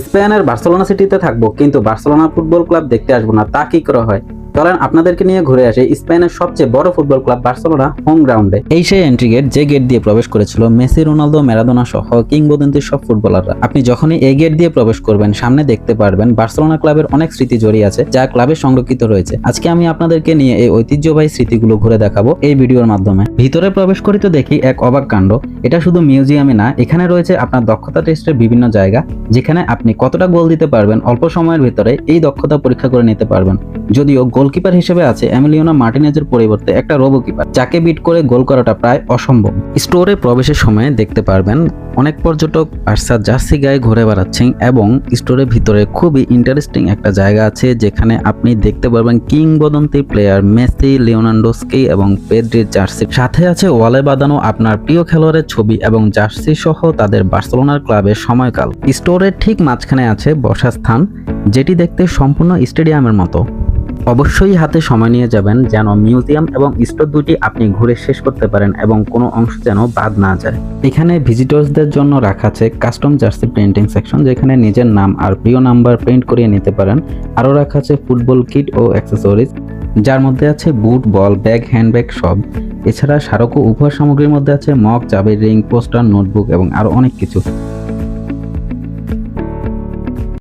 স্পেনের বার্সেলোনা সিটিতে থাকবো কিন্তু বার্সেলোনা ফুটবল ক্লাব দেখতে আসবো না, তা কি করে হয়? চলেন আপনাদেরকে নিয়ে ঘুরে আসি স্পেনের সবচেয়ে বড় ফুটবল ক্লাব বার্সেলোনা হোম গ্রাউন্ডে। এই সেই এন্ট্রি গেট, যে গেট দিয়ে প্রবেশ করেছিল মেসি, রোনালদো, ম্যারাডোনা সহ কিংবদন্তির সব ফুটবলাররা। আপনি যখনই এই গেট দিয়ে প্রবেশ করবেন সামনে দেখতে পারবেন বার্সেলোনা ক্লাবের অনেক স্মৃতি জড়িয়ে আছে, যা ক্লাবে সংরক্ষিত রয়েছে। আজকে আমি আপনাদেরকে নিয়ে এই ঐতিহ্যবাহী স্মৃতিগুলো ঘুরে দেখাবো এই ভিডিওর মাধ্যমে। ভিতরে প্রবেশ করিতে দেখি এক অবাক কাণ্ড। এটা শুধু মিউজিয়ামে না, এখানে রয়েছে আপনার দক্ষতা টেস্টের বিভিন্ন জায়গা, যেখানে আপনি কতটা গোল দিতে পারবেন অল্প সময়ের ভিতরে এই দক্ষতা পরীক্ষা করে নিতে পারবেন। যদিও গোলকিপার হিসেবে আছে এমিলিয়ানো মার্টিনেজের পরিবর্তে একটা রোবো কিপার, যাকে বিট করে গোল করাটা প্রায় অসম্ভব। স্টোরে প্রবেশের সময় দেখতে পারবেন অনেক পর্যটক বার্সা জার্সি গায়ে ঘুরে বেড়াচ্ছেন এবং স্টোরের ভিতরে খুবই ইন্টারেস্টিং একটা জায়গা আছে, যেখানে আপনি দেখতে পারবেন কিংবদন্তি প্লেয়ার মেসি, লিওনার্দোস্কি এবং পেদ্রির জার্সি। সাথে আছে ওয়ালে বাঁধানো আপনার প্রিয় খেলোয়াড়ের ছবি এবং জার্সি সহ তাদের বার্সেলোনার ক্লাবের সময়কাল। স্টোরের ঠিক মাঝখানে আছে বসার স্থান, যেটি দেখতে সম্পূর্ণ স্টেডিয়ামের মতো। অবশ্যই হাতে সময় নিয়ে যাবেন যেন মিউজিয়াম এবং স্টোর দুটি আপনি ঘুরে শেষ করতে পারেন এবং কোনো অংশ যেন বাদ না যায়। এখানে ভিজিটর্সদের জন্য রাখা আছে কাস্টম জার্সি প্রিন্টিং সেকশন, যেখানে নিজের নাম আর প্রিয় নাম্বার প্রিন্ট করিয়ে নিতে পারেন। আরও রাখা আছে ফুটবল কিট ও অ্যাক্সেসরিজ, যার মধ্যে আছে বুট, বল, ব্যাগ, হ্যান্ডব্যাগ সব। এছাড়া স্মারক ও উপহার সামগ্রীর মধ্যে আছে মগ, চাবির রিং, পোস্টার, নোটবুক এবং আরও অনেক কিছু।